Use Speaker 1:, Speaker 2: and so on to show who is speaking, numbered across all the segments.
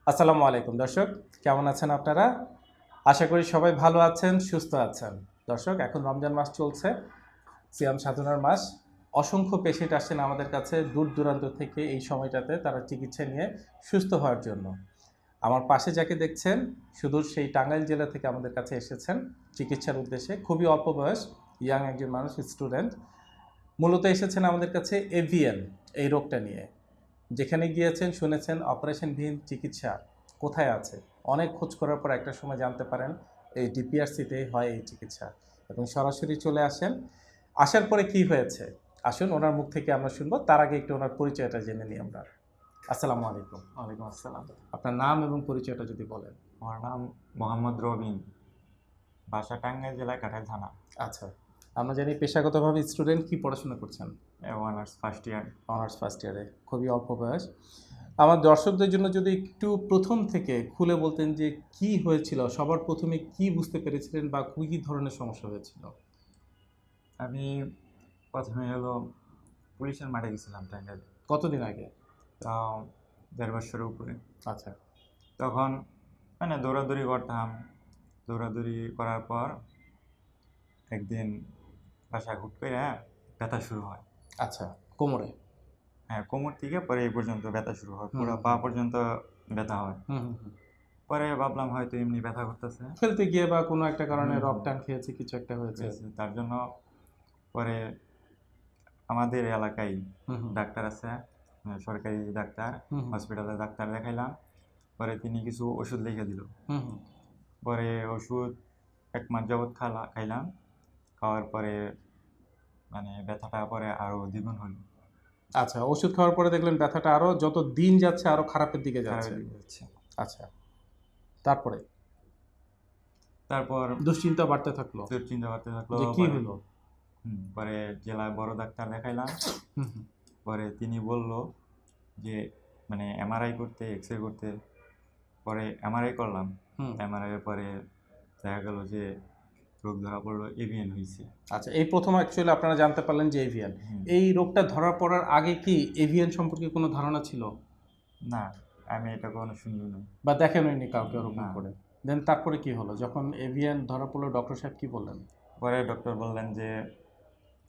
Speaker 1: আসসালামু আলাইকুম দর্শক, কেমন আছেন আপনারা? আশা করি সবাই ভালো আছেন, সুস্থ আছেন। দর্শক, এখন রমজান মাস চলছে, সিয়াম সাধনার মাস। অসংখ্য পেশেন্ট আসছেন আমাদের কাছে দূর দূরান্ত থেকে এই সময়টাতে তারা চিকিৎসা নিয়ে সুস্থ হওয়ার জন্য। আমার পাশে যাকে দেখছেন সুদূর সেই টাঙ্গাইল জেলা থেকে আমাদের কাছে এসেছেন চিকিৎসার উদ্দেশ্যে। খুবই অল্প বয়স, ইয়াং একজন মানুষ, স্টুডেন্ট। মূলত এসেছেন আমাদের কাছে এভিএন এই রোগটা নিয়ে। যেখানে গিয়েছেন শুনেছেন অপারেশনবিহীন চিকিৎসা কোথায় আছে। অনেক খোঁজ করার পর একটা সময় জানতে পারেন এই ডিপিআরসিতে হয় এই চিকিৎসা, এবং সরাসরি চলে আসেন। আসার পরে কি হয়েছে আসুন ওনার মুখ থেকে আমরা শুনবো। তার আগে একটু ওনার পরিচয়টা জেনে নিই আমরা। আসসালামু আলাইকুম।
Speaker 2: ওয়ালাইকুম আসসালাম।
Speaker 1: আপনার নাম এবং পরিচয়টা যদি বলেন।
Speaker 2: আমার নাম মোহাম্মদ রবিন, বাসা টাঙ্গাইল জেলায় কাঠাইল থানা।
Speaker 1: আচ্ছা, আমরা জানি পেশাগতভাবে স্টুডেন্ট, কি পড়াশোনা করছেন?
Speaker 2: Honours first year.
Speaker 1: Honours first ইয়ারে, খুবই অল্প বয়স। আমার দর্শকদের জন্য যদি একটু প্রথম থেকে খুলে বলতেন যে কি হয়েছিল, সবার প্রথমে কি বুঝতে পেরেছিলেন বা কী ধরনের সমস্যা হয়েছিল?
Speaker 2: আমি প্রথমে হলো পুলিশের মাঠে গেছিলাম টাঙ্গাইল,
Speaker 1: কতদিন আগে?
Speaker 2: তাও 1.5 বছরের উপরে।
Speaker 1: আচ্ছা।
Speaker 2: তখন মানে দৌড়াদৌড়ি করতাম, দৌড়াদৌড়ি করার পর একদিন বাসায় হুট করে ব্যথা শুরু হয়।
Speaker 1: আচ্ছা, কোমরে?
Speaker 2: হ্যাঁ, কোমর থেকে পরে এই পর্যন্ত ব্যথা শুরু হয়, পুরো
Speaker 1: হুম,
Speaker 2: পা পর্যন্ত ব্যথা হয়।
Speaker 1: হুম হুম হুম।
Speaker 2: পরে ভাবলাম হয়তো এমনি ব্যথা করতেছে।
Speaker 1: খেলতে গিয়ে বা কোনো একটা কারণে
Speaker 2: হুম,
Speaker 1: রক টান খেয়েছে, কিছু একটা হয়েছে।
Speaker 2: তার জন্য পরে আমাদের এলাকায়
Speaker 1: হুম হুম
Speaker 2: ডাক্তার আছে, সরকারি ডাক্তার,
Speaker 1: হুম হুম
Speaker 2: হসপিটালে ডাক্তার দেখাইলাম। পরে তিনি কিছু ওষুধ লিখে দিল।
Speaker 1: হুম হুম।
Speaker 2: পরে ওষুধ 1 মাস যাবৎ খাইলাম। খাওয়ার পরে মানে ব্যথাটা পরে আরও দ্বিগুণ হলো,
Speaker 1: আচ্ছা, ওষুধ খাওয়ার পরে দেখলেন ব্যথাটা আরো যত দিন যাচ্ছে আরো খারাপের দিকে যাচ্ছে।
Speaker 2: খারাপের দিকে যাচ্ছে।
Speaker 1: আচ্ছা, তারপরে
Speaker 2: তারপর
Speaker 1: দুশ্চিন্তা বাড়তে থাকলো
Speaker 2: দুশ্চিন্তা করতে থাকলো।
Speaker 1: যে কি
Speaker 2: পরে
Speaker 1: হলো?
Speaker 2: পরে জেলায় বড় ডাক্তার দেখাইলাম।
Speaker 1: হুম হুম
Speaker 2: পরে তিনি বলল যে মানে এমআরআই করতে, এক্সরে করতে। পরে এমআরআই করলাম।
Speaker 1: হুম।
Speaker 2: এমআরআই এর পরে দেখা গেল যে রোগ ধরা পড়লো, এভিএন হয়েছে।
Speaker 1: আচ্ছা, এই প্রথম অ্যাকচুয়ালি আপনারা জানতে পারলেন যে এভিয়ান।
Speaker 2: হুম।
Speaker 1: এই রোগটা ধরা পড়ার আগে কি এভিয়ান সম্পর্কে কোনো ধারণা ছিল
Speaker 2: না, আমি এটা কখনো শুনিও নি।
Speaker 1: বা দেখেননি কাউকে ওরকম
Speaker 2: না।
Speaker 1: করে? দেন তারপরে কি হলো যখন এভিয়ান ধরা পড়লো, ডক্টর সাহেব কি বললেন?
Speaker 2: পরে ডক্টর বললেন যে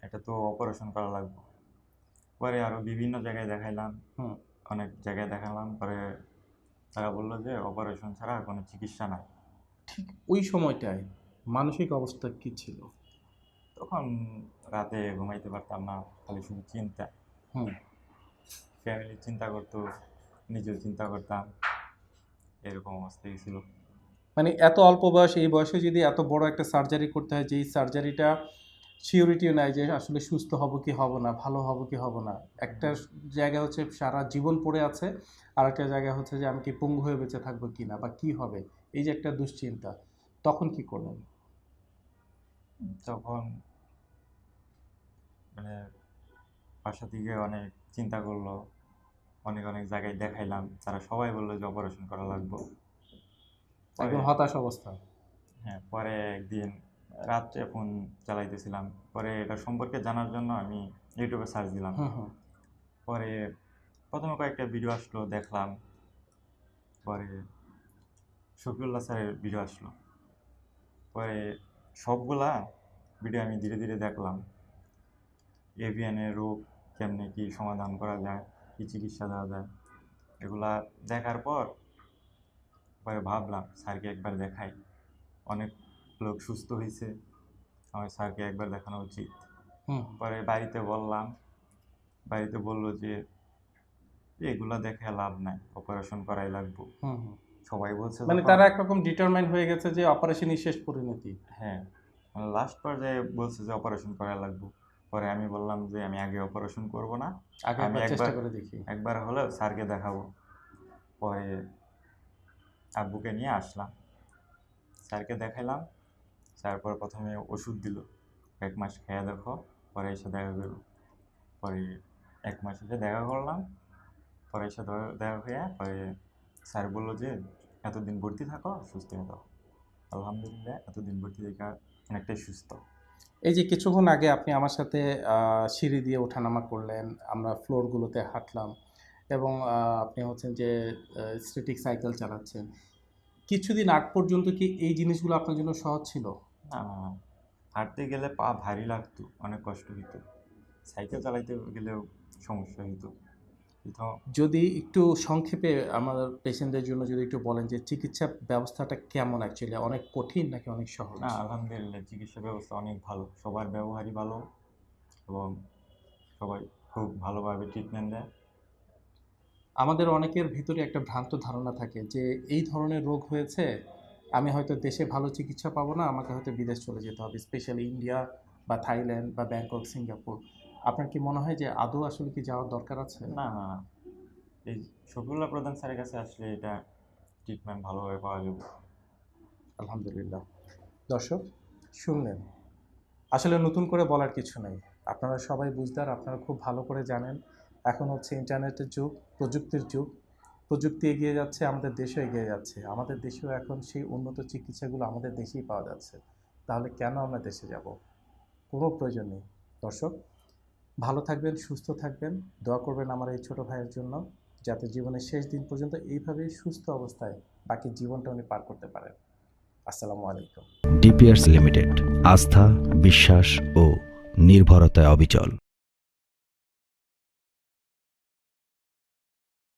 Speaker 2: এটা তো অপারেশন করা লাগবে। পরে আরও বিভিন্ন জায়গায় দেখাইলাম,
Speaker 1: হুম।
Speaker 2: অনেক জায়গায় দেখালাম। পরে তারা বলল যে অপারেশন ছাড়া কোনো চিকিৎসা নাই।
Speaker 1: ঠিক ওই সময়টায় মানসিক অবস্থা কি ছিল?
Speaker 2: তখন রাতে ঘুমাইতে পারতাম না, খালি শুধু চিন্তা।
Speaker 1: হুম।
Speaker 2: ফ্যামিলি চিন্তা করতো, নিজেও চিন্তা করতাম, এরকম অবস্থা ছিল।
Speaker 1: মানে এত অল্প বয়স, এই বয়সে যদি এত বড় একটা সার্জারি করতে হয়, যেই সার্জারিটা সিউরিটিও নাই যে আসলে সুস্থ হব কি হব না, ভালো হব কি হব না। একটা জায়গা হচ্ছে সারা জীবন পড়ে আছে, আর একটা জায়গা হচ্ছে যে আমি কি পঙ্গু হয়ে বেঁচে থাকবো কি না বা কি হবে, এই যে একটা দুশ্চিন্তা। তখন কি করলেন?
Speaker 2: তখন মানে বাসা থেকে অনেক চিন্তা করলো, অনেক অনেক জায়গায় দেখাইলাম, তারা সবাই বললো যে অপারেশন করা লাগবে। পরে
Speaker 1: একদম হতাশ অবস্থা।
Speaker 2: হ্যাঁ, পরে একদিন রাত্রে ফোন চালাইতেছিলাম। পরে এটা সম্পর্কে জানার জন্য আমি ইউটিউবে সার্চ দিলাম।
Speaker 1: হুম হুম
Speaker 2: পরে প্রথমে কয়েকটা ভিডিও আসলো, দেখলাম। পরে শফিউল্লাহ স্যারের ভিডিও আসলো। পরে সবগুলা ভিডিও আমি ধীরে ধীরে দেখলাম। এভিএনের রোগ কেমনে কি সমাধান করা যায়, কি চিকিৎসা দেওয়া যায়, এগুলা দেখার পর পরে ভাবলাম স্যারকে একবার দেখাই। অনেক লোক সুস্থ হয়েছে, আমার স্যারকে একবার দেখানো উচিত।
Speaker 1: হুম।
Speaker 2: পরে বাড়িতে বললাম, বাড়িতে বললো যে এগুলা দেখে লাভ নাই, অপারেশন করাই লাগবো।
Speaker 1: হুম হুম।
Speaker 2: সবাই বলছে
Speaker 1: মানে
Speaker 2: যখন।
Speaker 1: তারা একরকম ডিটারমাইন হয়ে গেছে যে অপারেশনই শেষ পরিণতি।
Speaker 2: হ্যাঁ, লাস্ট পর্যায়ে বলছে যে অপারেশন করা লাগবো। পরে আমি বললাম যে আমি আগে অপারেশন করব না,
Speaker 1: আগে
Speaker 2: আমি
Speaker 1: একবার চেষ্টা
Speaker 2: একবার
Speaker 1: করে দেখি।
Speaker 2: একবার হলেও স্যারকে দেখাবো। পরে আব্বুকে নিয়ে আসলাম, স্যারকে দেখাইলাম। স্যার পরে প্রথমে ওষুধ দিল, 1 মাস খেয়ে দেখো, পরে এসে দেখা করো। পরে 1 মাস এসে দেখা করলাম। পরে এসে দেখা হয়ে পরে স্যার বললো যে এতদিন ভর্তি থাকো, সুস্থ হয়ে যাও। আলহামদুলিল্লাহ, এতদিন ভর্তি থেকে অনেকটাই সুস্থ।
Speaker 1: এই যে কিছুক্ষণ আগে আপনি আমার সাথে সিঁড়ি দিয়ে ওঠানামা করলেন, আমরা ফ্লোরগুলোতে হাঁটলাম, এবং আপনি হচ্ছেন যে স্ট্যাটিক সাইকেল চালাচ্ছেন। কিছুদিন আগ পর্যন্ত কি এই জিনিসগুলো আপনার জন্য সহজ ছিল?
Speaker 2: না, না, না। হাঁটতে গেলে পা ভারী লাগতো, অনেক কষ্ট হইতো। সাইকেল চালাইতে গেলেও সমস্যা হইতো। কোথাও
Speaker 1: যদি একটু সংক্ষেপে আমার পেশেন্টদের জন্য যদি একটু বলেন যে চিকিৎসা ব্যবস্থাটা কেমন অ্যাকচুয়ালি? অনেক কঠিন নাকি অনেক সহজ?
Speaker 2: না, আলহামদুলিল্লাহ চিকিৎসা ব্যবস্থা অনেক ভালো। সবার ব্যবহারই ভালো এবং সবাই খুব ভালোভাবে ট্রিটমেন্ট দেয়।
Speaker 1: আমাদের অনেকের ভিতরে একটা ভ্রান্ত ধারণা থাকে যে এই ধরনের রোগ হয়েছে, আমি হয়তো দেশে ভালো চিকিৎসা পাবো না, আমাকে হয়তো বিদেশ চলে যেতে হবে, স্পেশালি ইন্ডিয়া বা থাইল্যান্ড বা ব্যাংকক, সিঙ্গাপুর। আপনার কি মনে হয় যে আদৌ আসলে কি যাওয়ার দরকার আছে?
Speaker 2: না, না, না। এই শফিউল্লাহ প্রধান স্যারের কাছে আসলে এটা ট্রিটমেন্ট ভালোভাবে পাওয়া যাবে।
Speaker 1: আলহামদুলিল্লাহ। দর্শক শুনলেন, আসলে নতুন করে বলার কিছু নেই। আপনারা সবাই বুঝদার, আপনারা খুব ভালো করে জানেন এখন হচ্ছে ইন্টারনেটের যুগ, প্রযুক্তির যুগ। প্রযুক্তি এগিয়ে যাচ্ছে, আমাদের দেশও এগিয়ে যাচ্ছে। আমাদের দেশেও এখন সেই উন্নত চিকিৎসাগুলো আমাদের দেশেই পাওয়া যাচ্ছে। তাহলে কেন আমরা দেশে যাব? কোনো প্রয়োজন নেই। দর্শক ভালো থাকবেন, সুস্থ থাকবেন, দোয়া করবেন আমার এই ছোট ভাইয়ের জন্য, যাতে জীবনের শেষ দিন পর্যন্ত এইভাবেই সুস্থ অবস্থায় বাকি জীবনটা উনি পার করতে পারেন। আসসালামু আলাইকুম।
Speaker 3: ডিপিআরস লিমিটেড, আস্থা, বিশ্বাস ও নির্ভরতায় অবিচল।